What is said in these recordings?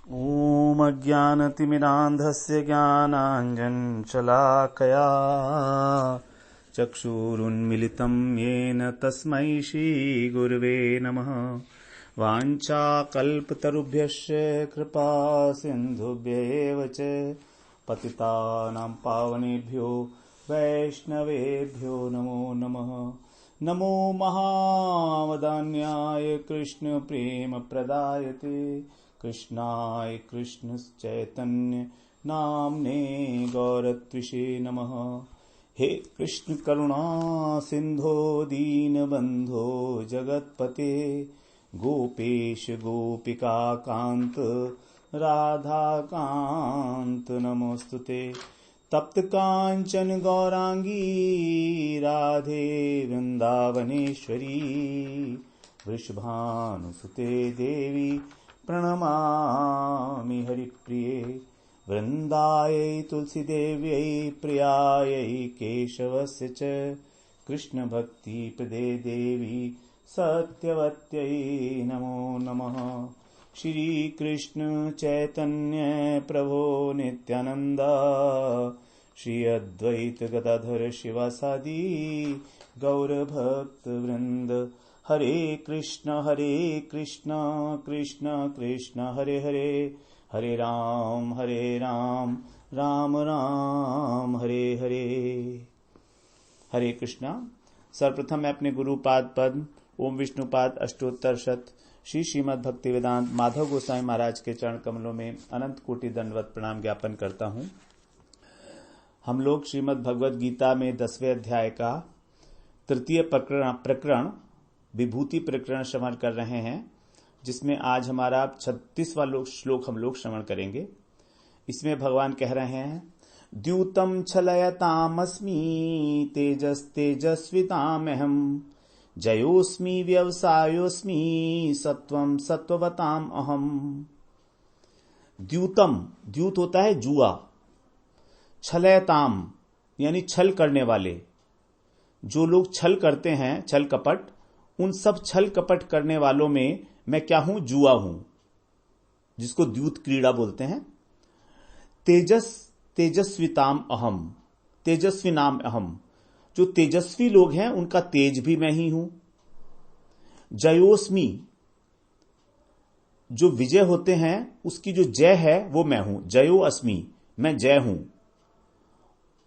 ॐ अज्ञानतिमिरान्धस्य ज्ञानाञ्जनशलाकया चक्षुरुन्मिलितं येन तस्मै श्रीगुरवे नमः। वाञ्छाकल्पतरुभ्यश्च कृपा सिन्धुभ्येव च पतितानां पावनेभ्यो वैष्णवेभ्यो नमो नमः। नमो महावदान्याय कृष्णप्रेमप्रदायते कृष्णाय कृष्णचैतन्य नाम्ने गौरत्विषे नमः। हे कृष्ण करुणा सिंधो दीनबंधो जगत्पते गोपेश गोपिका कांत राधा कांत नमोस्तुते। तप्त कांचन गौरांगी राधे वृंदावनेश्वरी वृषभानुसुते देवी प्रणमामि हरिप्रिये। वृन्दायै तुलसीदेव्यै प्रियायै केशवस्य च कृष्णभक्तिप्रदे देवी सत्यवत्यै नमो नमः। श्रीकृष्ण चैतन्य प्रभो नित्यानन्द श्री अद्वैत गदाधर शिवासादि गौरभक्तवृन्द। हरे कृष्ण कृष्ण कृष्ण हरे हरे, हरे राम राम राम हरे हरे। हरे कृष्णा। सर्वप्रथम मैं अपने गुरुपाद पद्म ओम विष्णुपाद अष्टोत्तर शत श्री श्रीमद् भक्ति वेदांत माधव गोसाई महाराज के चरण कमलों में अनंत कोटि दंडवत प्रणाम ज्ञापन करता हूं। हम लोग श्रीमद् भगवद गीता में 10वें अध्याय का तृतीय प्रकरण विभूति प्रकरण श्रवण कर रहे हैं, जिसमें आज हमारा 36वां श्लोक हम लोग श्रवण करेंगे। इसमें भगवान कह रहे हैं, द्यूतम छलयतामस्मि तेजस्तेजस्वितामहम जयोस्मि व्यवसायोस्मि सत्वम सत्ववताम अहम। द्यूतम, द्यूत होता है जुआ, छलयताम यानी छल करने वाले। जो लोग छल करते हैं, छल कपट, उन सब छल कपट करने वालों में मैं क्या हूं? जुआ हूं, जिसको द्यूत क्रीड़ा बोलते हैं। तेजस्विताम अहम, तेजस्वी नाम अहम। जो तेजस्वी लोग हैं उनका तेज भी मैं ही हूं। जयोस्मी, जो विजय होते हैं उसकी जो जय है वो मैं हूं। जयो अस्मि, मैं जय हूं।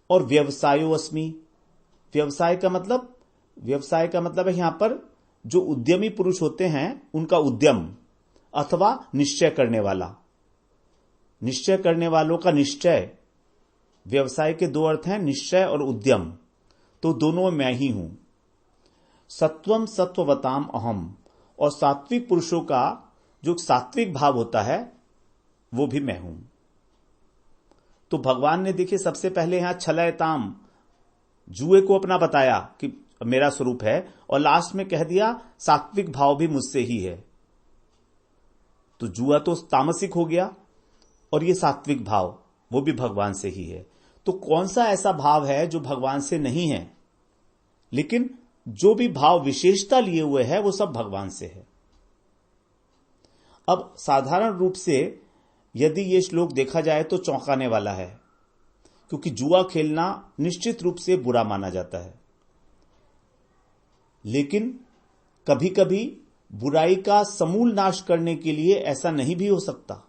और व्यवसायो अस्मि, व्यवसाय का मतलब है यहां पर जो उद्यमी पुरुष होते हैं उनका उद्यम अथवा निश्चय करने वाला, निश्चय करने वालों का निश्चय। व्यवसाय के दो अर्थ हैं, निश्चय और उद्यम, तो दोनों मैं ही हूं। सत्वम सत्ववताम अहम, और सात्विक पुरुषों का जो सात्विक भाव होता है वो भी मैं हूं। तो भगवान ने देखिए सबसे पहले यहां छलयताम, जुए को अपना बताया कि मेरा स्वरूप है, और लास्ट में कह दिया सात्विक भाव भी मुझसे ही है। तो जुआ तो तामसिक हो गया और ये सात्विक भाव वो भी भगवान से ही है। तो कौन सा ऐसा भाव है जो भगवान से नहीं है? लेकिन जो भी भाव विशेषता लिए हुए है वो सब भगवान से है। अब साधारण रूप से यदि ये श्लोक देखा जाए तो चौंकाने वाला है, क्योंकि जुआ खेलना निश्चित रूप से बुरा माना जाता है। लेकिन कभी कभी बुराई का समूल नाश करने के लिए ऐसा नहीं भी हो सकता।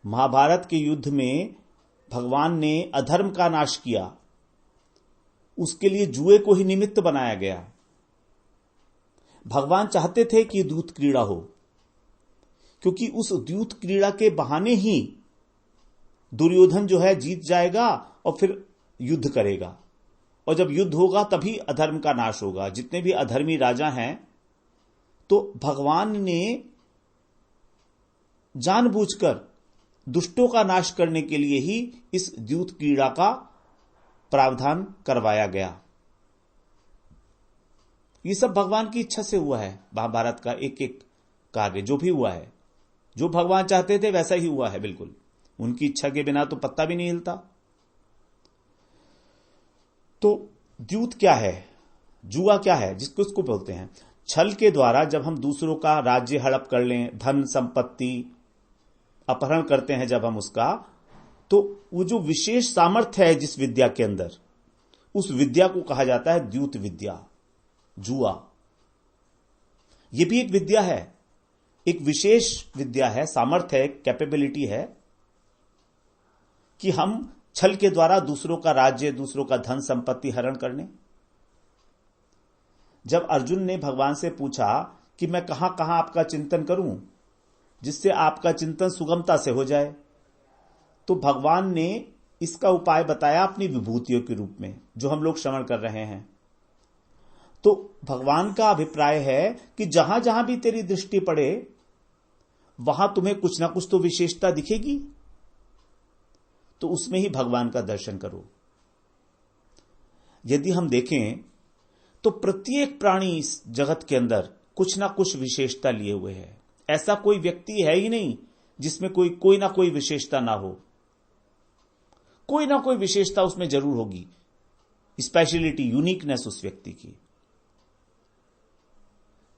महाभारत के युद्ध में भगवान ने अधर्म का नाश किया, उसके लिए जुए को ही निमित्त बनाया गया। भगवान चाहते थे कि द्यूत क्रीड़ा हो, क्योंकि उस द्यूत क्रीड़ा के बहाने ही दुर्योधन जो है जीत जाएगा और फिर युद्ध करेगा, और जब युद्ध होगा तभी अधर्म का नाश होगा, जितने भी अधर्मी राजा हैं। तो भगवान ने जानबूझकर दुष्टों का नाश करने के लिए ही इस द्यूत क्रीड़ा का प्रावधान करवाया गया। ये सब भगवान की इच्छा से हुआ है। महाभारत का एक एक कार्य जो भी हुआ है, जो भगवान चाहते थे वैसा ही हुआ है बिल्कुल। उनकी इच्छा के बिना तो पत्ता भी नहीं हिलता। तो द्यूत क्या है, जुआ क्या है, जिसको इसको बोलते हैं? छल के द्वारा जब हम दूसरों का राज्य हड़प कर लें, धन संपत्ति अपहरण करते हैं जब हम उसका, तो वो जो विशेष सामर्थ्य है जिस विद्या के अंदर, उस विद्या को कहा जाता है द्यूत विद्या, जुआ। ये भी एक विद्या है, एक विशेष विद्या है, सामर्थ्य है, कैपेबिलिटी है कि हम छल के द्वारा दूसरों का राज्य, दूसरों का धन संपत्ति हरण करने। जब अर्जुन ने भगवान से पूछा कि मैं कहां कहां आपका चिंतन करूं जिससे आपका चिंतन सुगमता से हो जाए, तो भगवान ने इसका उपाय बताया अपनी विभूतियों के रूप में, जो हम लोग श्रवण कर रहे हैं। तो भगवान का अभिप्राय है कि जहां जहां भी तेरी दृष्टि पड़े वहां तुम्हें कुछ ना कुछ तो विशेषता दिखेगी, तो उसमें ही भगवान का दर्शन करो। यदि हम देखें तो प्रत्येक प्राणी इस जगत के अंदर कुछ ना कुछ विशेषता लिए हुए है। ऐसा कोई व्यक्ति है ही नहीं जिसमें कोई ना कोई विशेषता ना हो। कोई ना कोई विशेषता उसमें जरूर होगी, स्पेशलिटी, यूनिकनेस उस व्यक्ति की।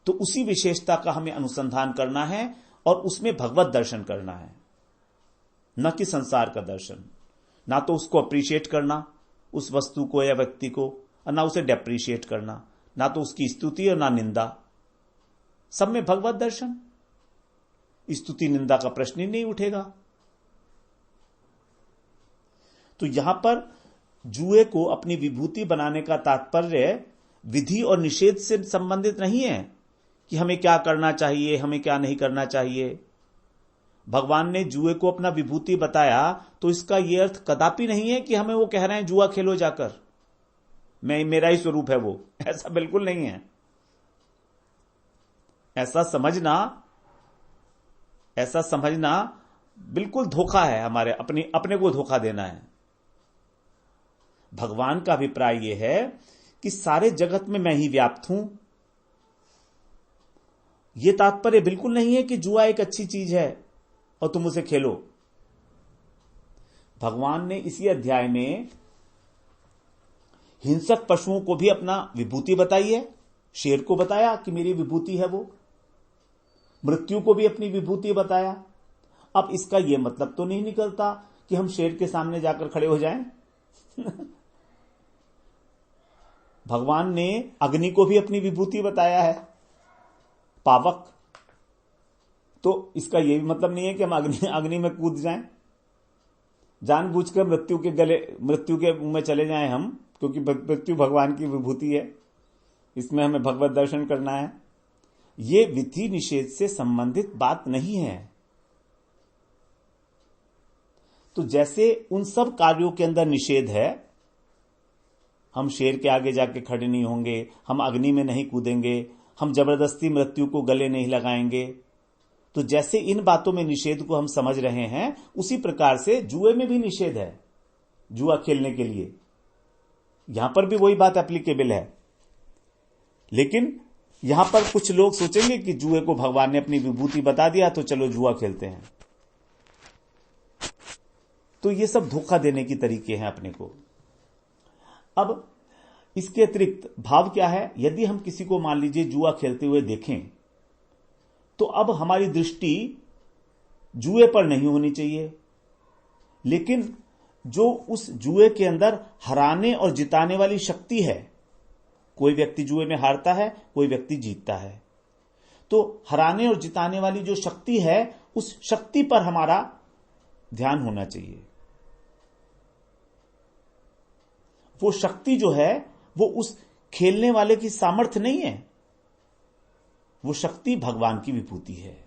तो उसी विशेषता का हमें अनुसंधान करना है और उसमें भगवत दर्शन करना है, न कि संसार का दर्शन। ना तो उसको अप्रिशिएट करना उस वस्तु को या व्यक्ति को, और ना उसे डेप्रिशिएट करना, ना तो उसकी स्तुति और ना निंदा। सब में भगवत दर्शन। स्तुति निंदा का प्रश्न ही नहीं उठेगा। तो यहां पर जुए को अपनी विभूति बनाने का तात्पर्य विधि और निषेध से संबंधित नहीं है कि हमें क्या करना चाहिए, हमें क्या नहीं करना चाहिए। भगवान ने जुए को अपना विभूति बताया तो इसका यह अर्थ कदापि नहीं है कि हमें वो कह रहे हैं जुआ खेलो जाकर, मेरा ही स्वरूप है वो। ऐसा बिल्कुल नहीं है। ऐसा समझना बिल्कुल धोखा है, हमारे अपने को धोखा देना है। भगवान का अभिप्राय यह है कि सारे जगत में मैं ही व्याप्त हूं। यह तात्पर्य बिल्कुल नहीं है कि जुआ एक अच्छी चीज है और तुम उसे खेलो। भगवान ने इसी अध्याय में हिंसक पशुओं को भी अपना विभूति बताई है। शेर को बताया कि मेरी विभूति है वो, मृत्यु को भी अपनी विभूति बताया। अब इसका यह मतलब तो नहीं निकलता कि हम शेर के सामने जाकर खड़े हो जाएं। भगवान ने अग्नि को भी अपनी विभूति बताया है, पावक। तो इसका यह भी मतलब नहीं है कि हम अग्नि में कूद जाएं, जानबूझकर मृत्यु के मुंह में चले जाएं हम, क्योंकि मृत्यु भगवान की विभूति है, इसमें हमें भगवत दर्शन करना है। यह विधि निषेध से संबंधित बात नहीं है। तो जैसे उन सब कार्यों के अंदर निषेध है, हम शेर के आगे जाके खड़े नहीं होंगे, हम अग्नि में नहीं कूदेंगे, हम जबरदस्ती मृत्यु को गले नहीं लगाएंगे, तो जैसे इन बातों में निषेध को हम समझ रहे हैं, उसी प्रकार से जुए में भी निषेध है, जुआ खेलने के लिए। यहां पर भी वही बात एप्लीकेबल है। लेकिन यहां पर कुछ लोग सोचेंगे कि जुए को भगवान ने अपनी विभूति बता दिया तो चलो जुआ खेलते हैं। तो ये सब धोखा देने की तरीके हैं अपने को। अब इसके अतिरिक्त भाव क्या है? यदि हम किसी को मान लीजिए जुआ खेलते हुए देखें, तो अब हमारी दृष्टि जुए पर नहीं होनी चाहिए, लेकिन जो उस जुए के अंदर हराने और जिताने वाली शक्ति है। कोई व्यक्ति जुए में हारता है, कोई व्यक्ति जीतता है। तो हराने और जिताने वाली जो शक्ति है, उस शक्ति पर हमारा ध्यान होना चाहिए। वो शक्ति जो है वो उस खेलने वाले की सामर्थ्य नहीं है, वो शक्ति भगवान की विभूति है।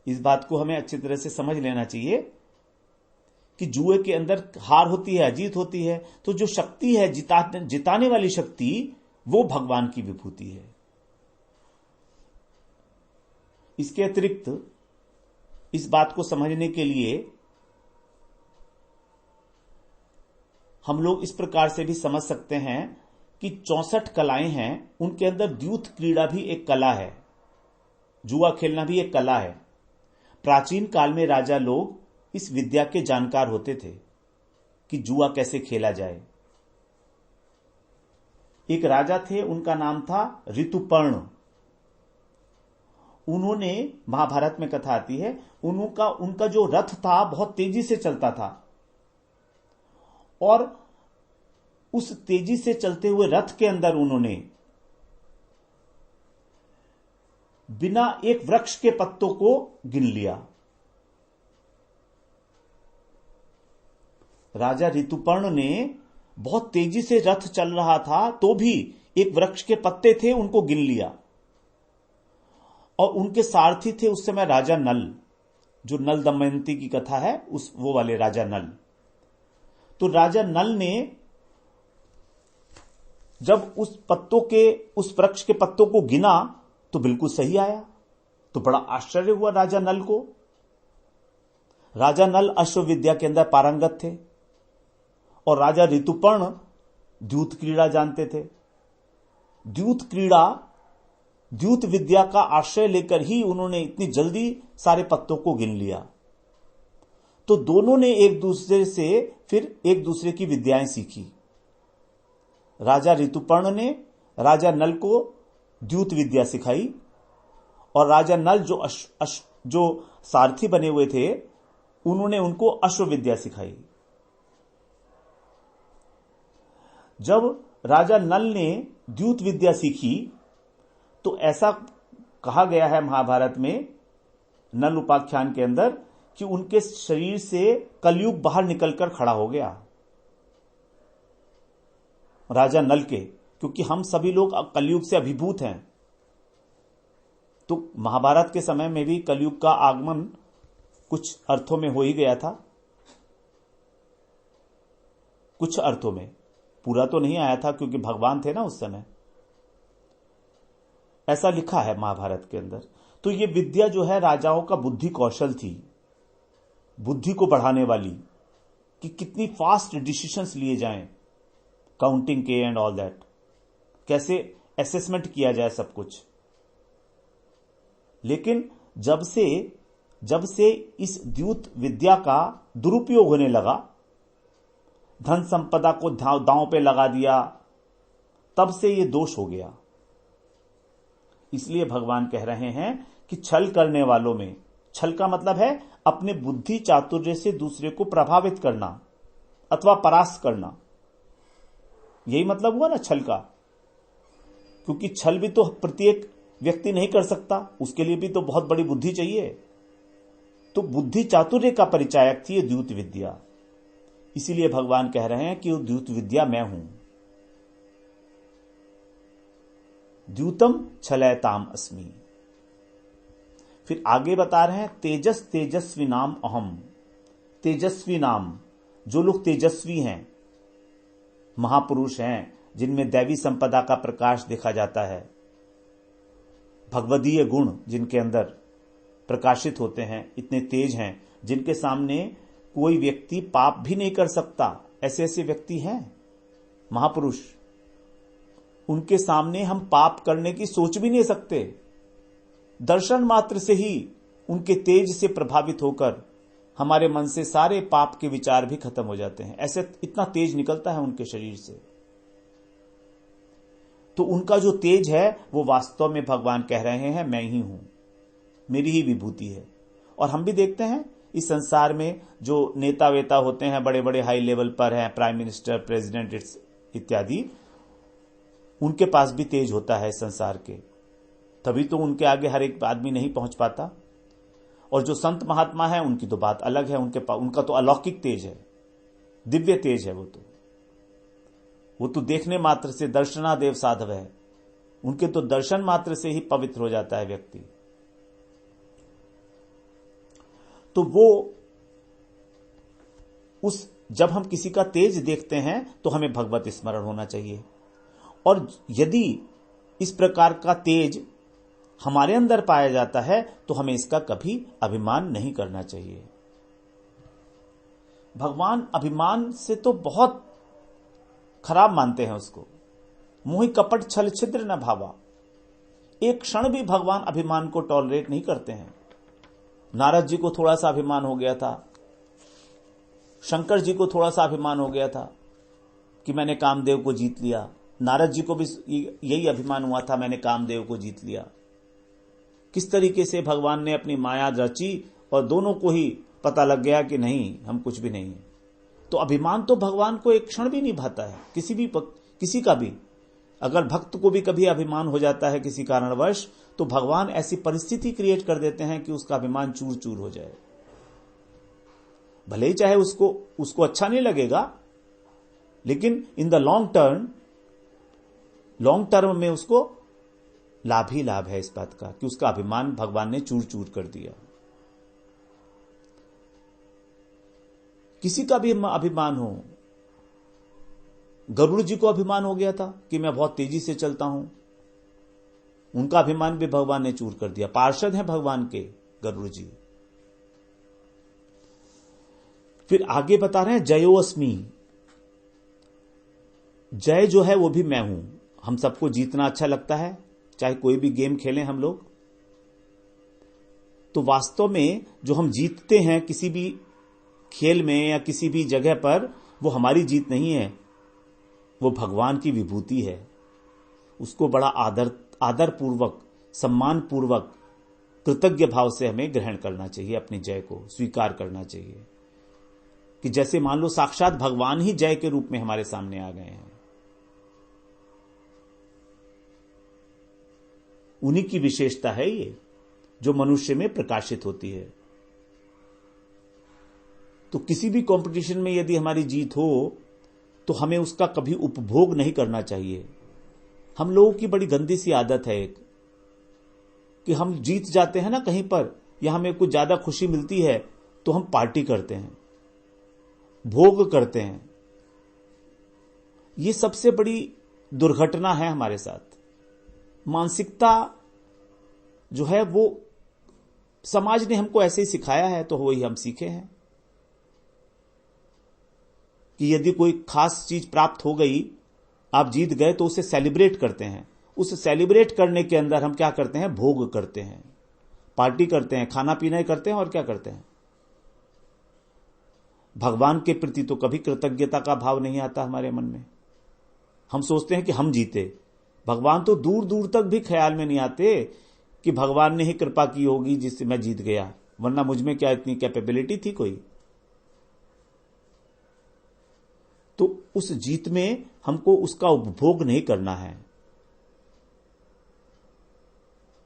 इस बात को हमें अच्छी तरह से समझ लेना चाहिए कि जुए के अंदर हार होती है, अजीत होती है, तो जो शक्ति है जिताने वाली शक्ति, वो भगवान की विभूति है। इसके अतिरिक्त इस बात को समझने के लिए हम लोग इस प्रकार से भी समझ सकते हैं कि 64 कलाएं हैं, उनके अंदर द्यूत क्रीड़ा भी एक कला है, जुआ खेलना भी एक कला है। प्राचीन काल में राजा लोग इस विद्या के जानकार होते थे कि जुआ कैसे खेला जाए। एक राजा थे, उनका नाम था ऋतुपर्ण। उन्होंने, महाभारत में कथा आती है, उनका जो रथ था बहुत तेजी से चलता था, और उस तेजी से चलते हुए रथ के अंदर उन्होंने बिना एक वृक्ष के पत्तों को गिन लिया। राजा ऋतुपर्ण ने बहुत तेजी से रथ चल रहा था तो भी एक वृक्ष के पत्ते थे उनको गिन लिया, और उनके सारथी थे उस समय राजा नल, जो नल दमयंती की कथा है वो वाले राजा नल। तो राजा नल ने जब उस वृक्ष के पत्तों को गिना तो बिल्कुल सही आया, तो बड़ा आश्चर्य हुआ राजा नल को। राजा नल अश्व विद्या के अंदर पारंगत थे, और राजा ऋतुपर्ण द्यूत क्रीड़ा जानते थे। द्यूत विद्या का आश्रय लेकर ही उन्होंने इतनी जल्दी सारे पत्तों को गिन लिया। तो दोनों ने एक दूसरे से फिर एक दूसरे की विद्याएं सीखी। राजा ऋतुपर्ण ने राजा नल को द्यूत विद्या सिखाई, और राजा नल जो सारथी बने हुए थे उन्होंने उनको अश्व विद्या सिखाई। जब राजा नल ने द्यूत विद्या सीखी तो ऐसा कहा गया है महाभारत में, नल उपाख्यान के अंदर, कि उनके शरीर से कलयुग बाहर निकलकर खड़ा हो गया, राजा नल के, क्योंकि हम सभी लोग कलयुग से अभिभूत हैं। तो महाभारत के समय में भी कलयुग का आगमन कुछ अर्थों में हो ही गया था, कुछ अर्थों में, पूरा तो नहीं आया था क्योंकि भगवान थे ना उस समय, ऐसा लिखा है महाभारत के अंदर। तो ये विद्या जो है राजाओं का बुद्धि कौशल थी, बुद्धि को बढ़ाने वाली, कि कितनी फास्ट डिसीजंस लिए जाएं, काउंटिंग के एंड ऑल दैट, कैसे असेसमेंट किया जाए सब कुछ। लेकिन जब से इस द्यूत विद्या का दुरुपयोग होने लगा, धन संपदा को दांव पे लगा दिया, तब से ये दोष हो गया। इसलिए भगवान कह रहे हैं कि छल करने वालों में, छल का मतलब है अपने बुद्धि चातुर्य से दूसरे को प्रभावित करना अथवा परास्त करना, यही मतलब हुआ ना छल का। क्योंकि छल भी तो प्रत्येक व्यक्ति नहीं कर सकता, उसके लिए भी तो बहुत बड़ी बुद्धि चाहिए। तो बुद्धि चातुर्य का परिचायक थी ये द्यूत विद्या। इसीलिए भगवान कह रहे हैं कि वो द्यूत विद्या मैं हूं। द्यूतम छलयताम अस्मि। फिर आगे बता रहे हैं तेजस्वी नाम अहम। तेजस्वी नाम, जो लोग तेजस्वी हैं, महापुरुष हैं, जिनमें दैवी संपदा का प्रकाश देखा जाता है, भगवदीय गुण जिनके अंदर प्रकाशित होते हैं, इतने तेज हैं, जिनके सामने कोई व्यक्ति पाप भी नहीं कर सकता, ऐसे ऐसे व्यक्ति हैं महापुरुष। उनके सामने हम पाप करने की सोच भी नहीं सकते। दर्शन मात्र से ही उनके तेज से प्रभावित होकर हमारे मन से सारे पाप के विचार भी खत्म हो जाते हैं। ऐसे इतना तेज निकलता है उनके शरीर से। तो उनका जो तेज है वो वास्तव में भगवान कह रहे हैं मैं ही हूं, मेरी ही विभूति है। और हम भी देखते हैं इस संसार में जो नेता वेता होते हैं, बड़े बड़े हाई लेवल पर हैं, प्राइम मिनिस्टर, प्रेसिडेंट इत्यादि, उनके पास भी तेज होता है इस संसार के, तभी तो उनके आगे हर एक आदमी नहीं पहुंच पाता। और जो संत महात्मा है उनकी तो बात अलग है, उनका तो अलौकिक तेज है, दिव्य तेज है। वो तो देखने मात्र से दर्शनादेव साधव है, उनके तो दर्शन मात्र से ही पवित्र हो जाता है व्यक्ति। तो वो जब हम किसी का तेज देखते हैं तो हमें भगवत स्मरण होना चाहिए। और यदि इस प्रकार का तेज हमारे अंदर पाया जाता है तो हमें इसका कभी अभिमान नहीं करना चाहिए। भगवान अभिमान से तो बहुत खराब मानते हैं उसको। मोहि कपट छल छिद्र न भावा। एक क्षण भी भगवान अभिमान को टॉलरेट नहीं करते हैं। नारद जी को थोड़ा सा अभिमान हो गया था, शंकर जी को थोड़ा सा अभिमान हो गया था कि मैंने कामदेव को जीत लिया। नारद जी को भी यही अभिमान हुआ था, मैंने कामदेव को जीत लिया। किस तरीके से भगवान ने अपनी माया रची और दोनों को ही पता लग गया कि नहीं, हम कुछ भी नहीं है। तो अभिमान तो भगवान को एक क्षण भी नहीं भाता है, किसी का भी। अगर भक्त को भी कभी अभिमान हो जाता है किसी कारणवश, तो भगवान ऐसी परिस्थिति क्रिएट कर देते हैं कि उसका अभिमान चूर चूर हो जाए। भले ही चाहे उसको अच्छा नहीं लगेगा, लेकिन इन द लॉन्ग टर्म में उसको लाभ ही लाभ है इस बात का कि उसका अभिमान भगवान ने चूर चूर कर दिया। किसी का भी अभिमान हो, गरुड़ जी को अभिमान हो गया था कि मैं बहुत तेजी से चलता हूं, उनका अभिमान भी भगवान ने चूर कर दिया। पार्षद हैं भगवान के गरुड़ जी। फिर आगे बता रहे हैं जयोस्मि। जय जो है वो भी मैं हूं। हम सबको जीतना अच्छा लगता है, चाहे कोई भी गेम खेलें हम लोग, तो वास्तव में जो हम जीतते हैं किसी भी खेल में या किसी भी जगह पर, वो हमारी जीत नहीं है, वो भगवान की विभूति है। उसको बड़ा आदर पूर्वक, सम्मान पूर्वक, कृतज्ञ भाव से हमें ग्रहण करना चाहिए, अपनी जय को स्वीकार करना चाहिए कि जैसे मान लो साक्षात भगवान ही जय के रूप में हमारे सामने आ गए हैं। उन्हीं की विशेषता है ये जो मनुष्य में प्रकाशित होती है। तो किसी भी कंपटीशन में यदि हमारी जीत हो तो हमें उसका कभी उपभोग नहीं करना चाहिए। हम लोगों की बड़ी गंदी सी आदत है एक, कि हम जीत जाते हैं ना कहीं पर, या हमें कुछ ज्यादा खुशी मिलती है तो हम पार्टी करते हैं, भोग करते हैं। ये सबसे बड़ी दुर्घटना है हमारे साथ। मानसिकता जो है वो समाज ने हमको ऐसे ही सिखाया है, तो वही हम सीखे हैं कि यदि कोई खास चीज प्राप्त हो गई, आप जीत गए, तो उसे सेलिब्रेट करते हैं। उस सेलिब्रेट करने के अंदर हम क्या करते हैं? भोग करते हैं, पार्टी करते हैं, खाना पीना करते हैं, और क्या करते हैं? भगवान के प्रति तो कभी कृतज्ञता का भाव नहीं आता हमारे मन में। हम सोचते हैं कि हम जीते। भगवान तो दूर दूर तक भी ख्याल में नहीं आते कि भगवान ने ही कृपा की होगी जिससे मैं जीत गया, वरना मुझ में क्या इतनी कैपेबिलिटी थी कोई। तो उस जीत में हमको उसका उपभोग नहीं करना है।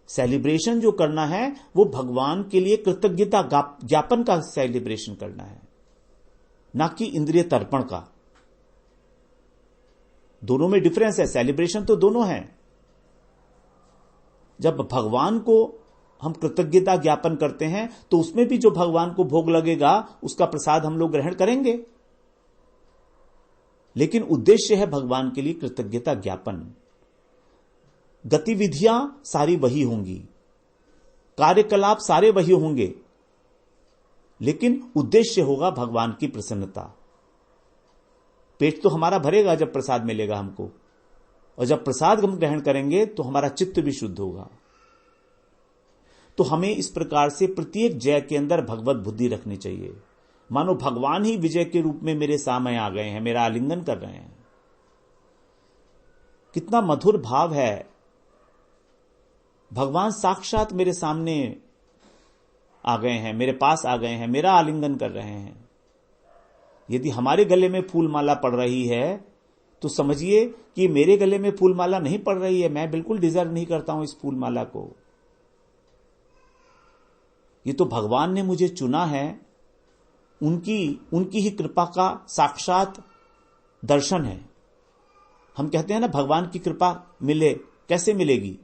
सेलिब्रेशन जो करना है वो भगवान के लिए कृतज्ञता ज्ञापन का सेलिब्रेशन करना है, ना कि इंद्रिय तर्पण का। दोनों में डिफरेंस है। सेलिब्रेशन तो दोनों है। जब भगवान को हम कृतज्ञता ज्ञापन करते हैं तो उसमें भी जो भगवान को भोग लगेगा उसका प्रसाद हम लोग ग्रहण करेंगे, लेकिन उद्देश्य है भगवान के लिए कृतज्ञता ज्ञापन। गतिविधियां सारी वही होंगी, कार्यकलाप सारे वही होंगे, लेकिन उद्देश्य होगा भगवान की प्रसन्नता। पेट तो हमारा भरेगा जब प्रसाद मिलेगा हमको, और जब प्रसाद हम ग्रहण करेंगे तो हमारा चित्त भी शुद्ध होगा। तो हमें इस प्रकार से प्रत्येक जय के अंदर भगवत बुद्धि रखनी चाहिए, मानो भगवान ही विजय के रूप में मेरे सामने आ गए हैं, मेरा आलिंगन कर रहे हैं। कितना मधुर भाव है। भगवान साक्षात मेरे सामने आ गए हैं, मेरे पास आ गए हैं, मेरा आलिंगन कर रहे हैं। यदि हमारे गले में फूल माला पड़ रही है तो समझिए कि मेरे गले में फूल माला नहीं पड़ रही है, मैं बिल्कुल डिजर्व नहीं करता हूं इस फूल माला को। ये तो भगवान ने मुझे चुना है, उनकी ही कृपा का साक्षात दर्शन है। हम कहते हैं ना भगवान की कृपा मिले, कैसे मिलेगी?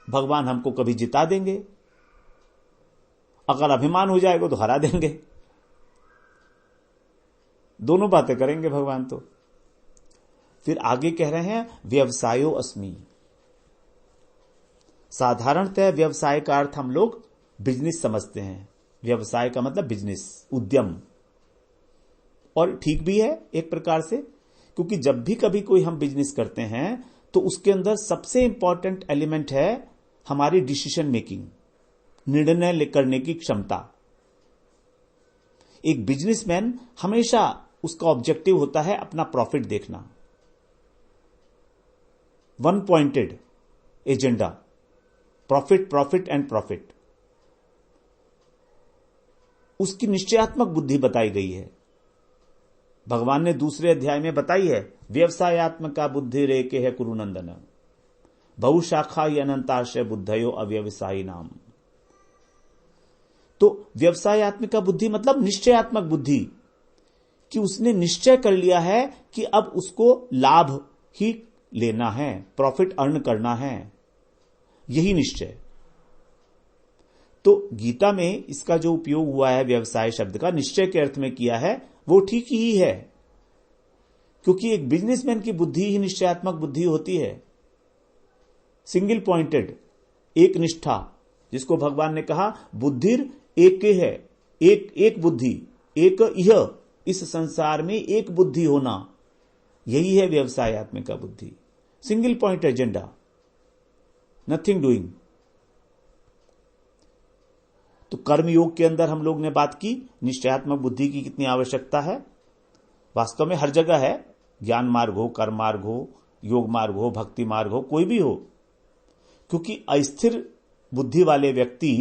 भगवान हमको कभी जिता देंगे, अगर अभिमान हो जाएगा तो हरा देंगे। दोनों बातें करेंगे भगवान तो। फिर आगे कह रहे हैं व्यवसायो अस्मि। साधारणतः व्यवसाय का अर्थ हम लोग बिजनेस समझते हैं। व्यवसाय का मतलब बिजनेस, उद्यम, और ठीक भी है एक प्रकार से, क्योंकि जब भी कभी कोई हम बिजनेस करते हैं तो उसके अंदर सबसे इंपॉर्टेंट एलिमेंट है हमारी डिसीजन मेकिंग, निर्णय करने की क्षमता। एक बिजनेसमैन हमेशा उसका ऑब्जेक्टिव होता है अपना प्रॉफिट देखना, one pointed agenda. Profit, profit and profit, उसकी निश्चयात्मक बुद्धि बताई गई है। भगवान ने दूसरे अध्याय में बताई है, व्यवसायत्मका बुद्धि रेके है कुरुनंदन, बहुशाखा अनंताश्रय बुद्धयो अव्यवसायी नाम। तो व्यवसायत्मका बुद्धि मतलब निश्चयात्मक बुद्धि, कि उसने निश्चय कर लिया है कि अब उसको लाभ ही लेना है, प्रॉफिट अर्न करना है, यही निश्चय। तो गीता में इसका जो उपयोग हुआ है व्यवसाय शब्द का निश्चय के अर्थ में किया है, वो ठीक ही है, क्योंकि एक बिजनेसमैन की बुद्धि ही निश्चयात्मक बुद्धि होती है। सिंगल पॉइंटेड, एक निष्ठा, जिसको भगवान ने कहा बुद्धिर एक है, एक बुद्धि, एक यह, इस संसार में एक बुद्धि होना, यही है व्यवसायत्मक बुद्धि। Single point agenda, nothing doing. तो कर्मयोग के अंदर हम लोग ने बात की निश्चयात्मक बुद्धि की कितनी आवश्यकता है। वास्तव में हर जगह है, ज्ञान मार्ग हो, कर्म मार्ग हो, योग मार्ग हो, भक्ति मार्ग हो, कोई भी हो, क्योंकि अस्थिर बुद्धि वाले व्यक्ति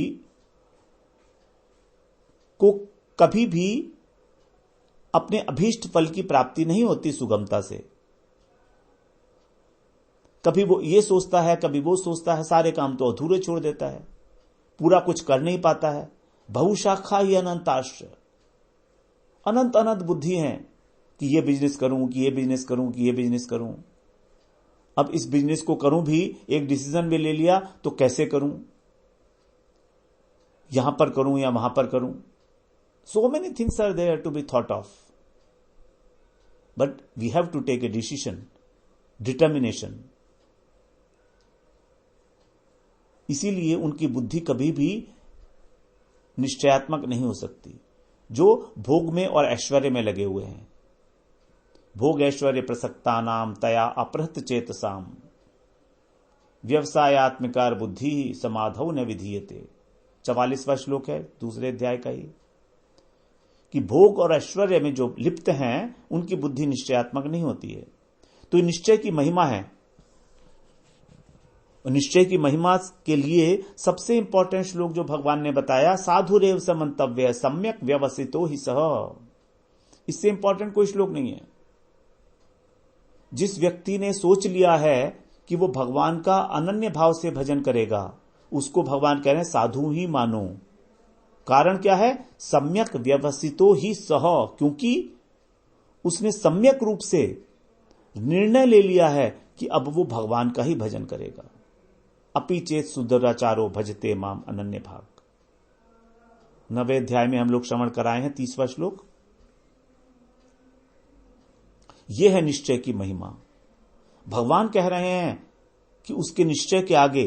को कभी भी अपने अभीष्ट फल की प्राप्ति नहीं होती सुगमता से। कभी वो ये सोचता है, कभी वो सोचता है, सारे काम तो अधूरे छोड़ देता है, पूरा कुछ कर नहीं पाता है। बहुशाखा ही अनंताश्र, अनंत अनंत बुद्धि है कि ये बिजनेस करूं, कि ये बिजनेस करूं, कि ये बिजनेस करूं। अब इस बिजनेस को करूं भी, एक डिसीजन भी ले लिया तो कैसे करूं, यहां पर करूं या वहां पर करूं। So many things are there to be thought of, but we have to take a decision, determination. इसीलिए उनकी बुद्धि कभी भी निश्चयात्मक नहीं हो सकती, जो भोग में और ऐश्वर्य में लगे हुए हैं। भोग ऐश्वर्य प्रसक्ता नाम तया अपहृत चेतसाम व्यवसायत्मिकार बुद्धि समाधौ न विधीयते। 44वां श्लोक है दूसरे अध्याय का ही, कि भोग और ऐश्वर्य में जो लिप्त हैं उनकी बुद्धि निश्चयात्मक नहीं होती है। तो निश्चय की महिमा है, निश्चय की महिमा के लिए सबसे इंपॉर्टेंट श्लोक जो भगवान ने बताया, साधुरेव समंतव्य सम्यक व्यवसितो ही सह। इससे इंपॉर्टेंट कोई श्लोक नहीं है। जिस व्यक्ति ने सोच लिया है कि वो भगवान का अनन्य भाव से भजन करेगा, उसको भगवान कह रहे हैं साधु ही मानो। कारण क्या है? सम्यक व्यवसितो ही सह, क्योंकि उसने सम्यक रूप से निर्णय ले लिया है कि अब वो भगवान का ही भजन करेगा। अपि चेत सुदराचारो भजते माम अनन्य भाग। 9वें अध्याय में हम लोग श्रवण कराए हैं 30वां श्लोक। यह है निश्चय की महिमा। भगवान कह रहे हैं कि उसके निश्चय के आगे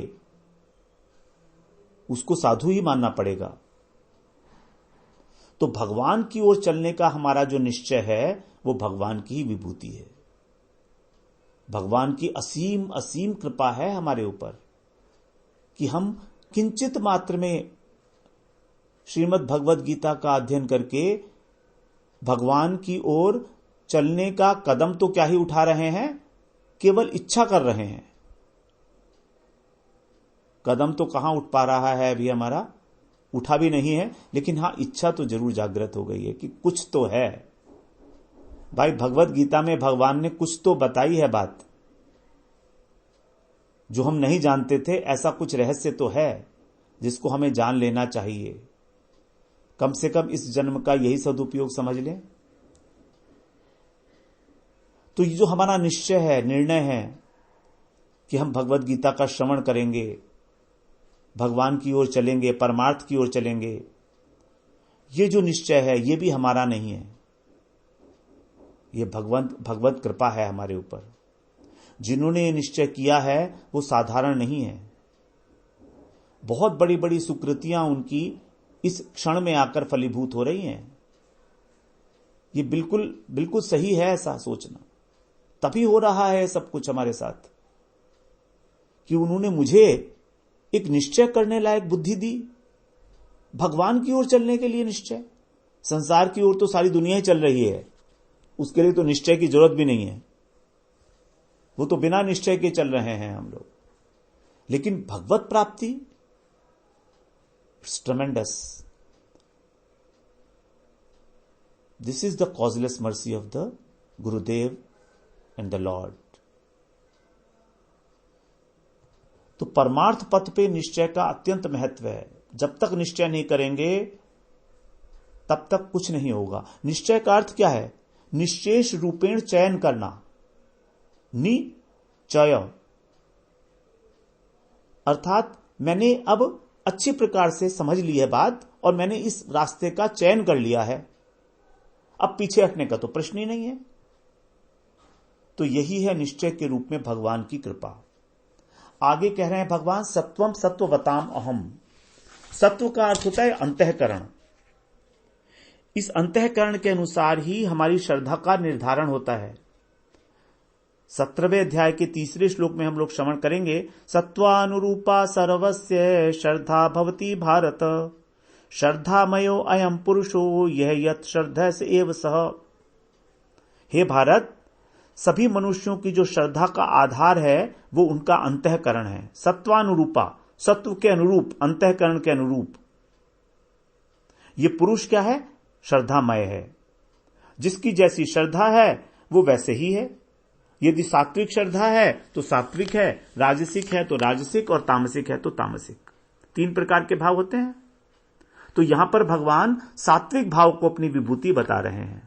उसको साधु ही मानना पड़ेगा। तो भगवान की ओर चलने का हमारा जो निश्चय है वो भगवान की ही विभूति है। भगवान की असीम असीम कृपा है हमारे ऊपर कि हम किंचित मात्र में श्रीमद् भगवद गीता का अध्ययन करके भगवान की ओर चलने का कदम तो क्या ही उठा रहे हैं, केवल इच्छा कर रहे हैं। कदम तो कहां उठ पा रहा है अभी हमारा, उठा भी नहीं है, लेकिन हां इच्छा तो जरूर जागृत हो गई है कि कुछ तो है। भाई भगवद गीता में भगवान ने कुछ तो बताई है बात जो हम नहीं जानते थे। ऐसा कुछ रहस्य तो है जिसको हमें जान लेना चाहिए। कम से कम इस जन्म का यही सदुपयोग समझ लें। तो ये जो हमारा निश्चय है, निर्णय है कि हम भगवद गीता का श्रवण करेंगे, भगवान की ओर चलेंगे, परमार्थ की ओर चलेंगे, ये जो निश्चय है ये भी हमारा नहीं है, ये भगवत कृपा है हमारे ऊपर। जिन्होंने निश्चय किया है वो साधारण नहीं है। बहुत बड़ी बड़ी सुकृतियां उनकी इस क्षण में आकर फलीभूत हो रही हैं। ये बिल्कुल बिल्कुल सही है ऐसा सोचना। तभी हो रहा है सब कुछ हमारे साथ कि उन्होंने मुझे एक निश्चय करने लायक बुद्धि दी, भगवान की ओर चलने के लिए निश्चय। संसार की ओर तो सारी दुनिया ही चल रही है, उसके लिए तो निश्चय की जरूरत भी नहीं है, वो तो बिना निश्चय के चल रहे हैं हम लोग। लेकिन भगवत प्राप्ति It's tremendous. This is the causeless mercy of the Gurudev and the Lord. तो परमार्थ पथ पे निश्चय का अत्यंत महत्व है। जब तक निश्चय नहीं करेंगे तब तक कुछ नहीं होगा। निश्चय का अर्थ क्या है? निश्चेष रूपेण चयन करना। निश्चय अर्थात मैंने अब अच्छी प्रकार से समझ ली है बात और मैंने इस रास्ते का चयन कर लिया है, अब पीछे हटने का तो प्रश्न ही नहीं है। तो यही है निश्चय के रूप में भगवान की कृपा। आगे कह रहे हैं भगवान सत्वम सत्ववताम अहम। सत्व का अर्थ होता है अंतःकरण। इस अंतःकरण के अनुसार ही हमारी श्रद्धा का निर्धारण होता है। 17वें अध्याय के 3 श्लोक में हम लोग श्रवण करेंगे, सत्वानुरूपा सर्वस्य श्रद्धा भवति भारत, श्रद्धामयो अयम पुरुषो यह यत् श्रद्धा से एव सह। हे भारत, सभी मनुष्यों की जो श्रद्धा का आधार है वो उनका अंतःकरण है। सत्वानुरूपा, सत्व के अनुरूप, अंतःकरण के अनुरूप। ये पुरुष क्या है? श्रद्धामय है। जिसकी जैसी श्रद्धा है वो वैसे ही है। यदि सात्विक श्रद्धा है तो सात्विक है, राजसिक है तो राजसिक और तामसिक है तो तामसिक। 3 प्रकार के भाव होते हैं। तो यहां पर भगवान सात्विक भाव को अपनी विभूति बता रहे हैं।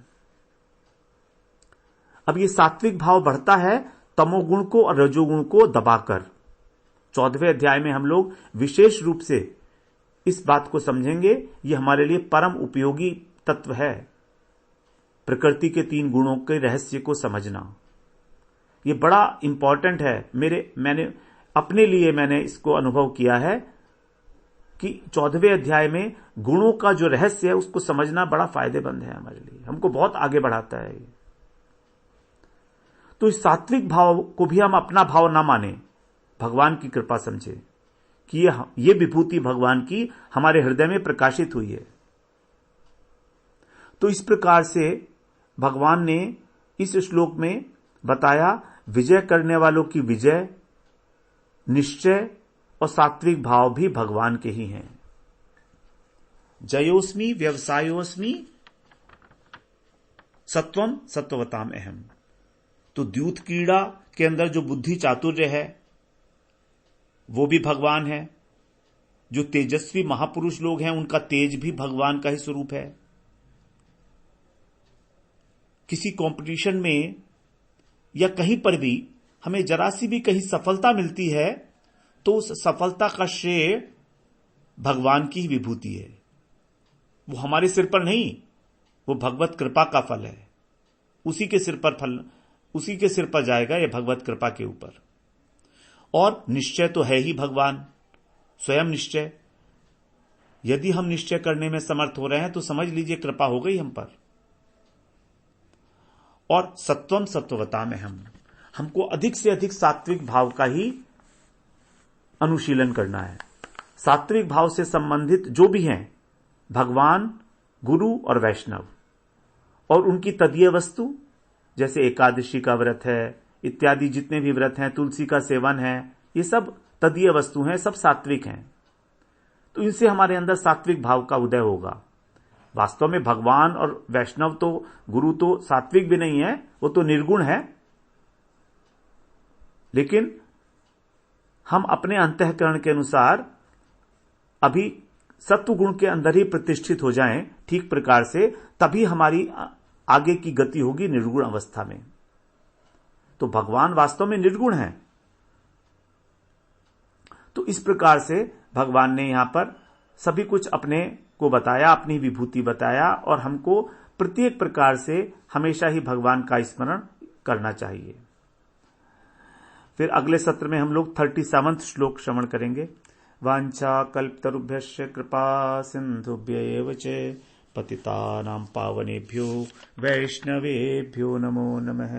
अब ये सात्विक भाव बढ़ता है तमोगुण को और रजोगुण को दबाकर। 14वें अध्याय में हम लोग विशेष रूप से इस बात को समझेंगे। ये हमारे लिए परम उपयोगी तत्व है, प्रकृति के 3 गुणों के रहस्य को समझना। ये बड़ा इंपॉर्टेंट है। मैंने अपने लिए इसको अनुभव किया है कि 14वें अध्याय में गुणों का जो रहस्य है उसको समझना बड़ा फायदेमंद है हमारे लिए, हमको बहुत आगे बढ़ाता है। तो इस सात्विक भाव को भी हम अपना भाव ना माने, भगवान की कृपा समझे कि ये विभूति भगवान की हमारे हृदय में प्रकाशित हुई है। तो इस प्रकार से भगवान ने इस श्लोक में बताया विजय करने वालों की विजय, निश्चय और सात्विक भाव भी भगवान के ही हैं। जयोस्मि व्यवसायोस्मि सत्वम सत्ववताम अहम। तो द्यूत क्रीड़ा के अंदर जो बुद्धि चातुर्य है वो भी भगवान है। जो तेजस्वी महापुरुष लोग हैं उनका तेज भी भगवान का ही स्वरूप है। किसी कंपटीशन में या कहीं पर भी हमें जरा सी भी कहीं सफलता मिलती है तो उस सफलता का श्रेय भगवान की ही विभूति है। वो हमारे सिर पर नहीं, वो भगवत कृपा का फल है। उसी के सिर पर जाएगा ये भगवत कृपा के ऊपर। और निश्चय तो है ही भगवान स्वयं निश्चय। यदि हम निश्चय करने में समर्थ हो रहे हैं तो समझ लीजिए कृपा हो गई हम पर। और सत्वम सत्ववताम अहम, हमको अधिक से अधिक सात्विक भाव का ही अनुशीलन करना है। सात्विक भाव से संबंधित जो भी हैं भगवान, गुरु और वैष्णव और उनकी तदीय वस्तु, जैसे एकादशी का व्रत है इत्यादि जितने भी व्रत हैं, तुलसी का सेवन है, ये सब तदीय वस्तु हैं, सब सात्विक हैं। तो इनसे हमारे अंदर सात्विक भाव का उदय होगा। वास्तव में भगवान और वैष्णव तो, गुरु तो सात्विक भी नहीं है, वो तो निर्गुण है। लेकिन हम अपने अंतःकरण के अनुसार अभी सत्व गुण के अंदर ही प्रतिष्ठित हो जाएं ठीक प्रकार से, तभी हमारी आगे की गति होगी निर्गुण अवस्था में। तो भगवान वास्तव में निर्गुण है। तो इस प्रकार से भगवान ने यहां पर सभी कुछ अपने को बताया, अपनी विभूति बताया, और हमको प्रत्येक प्रकार से हमेशा ही भगवान का स्मरण करना चाहिए। फिर अगले सत्र में हम लोग 37वां श्लोक श्रवण करेंगे। वांछा कल्पतरुभ्यश्च कृपा सिंधुभ्यैव च पतितानां पावनेभ्यो वैष्णवेभ्यो नमो नमः।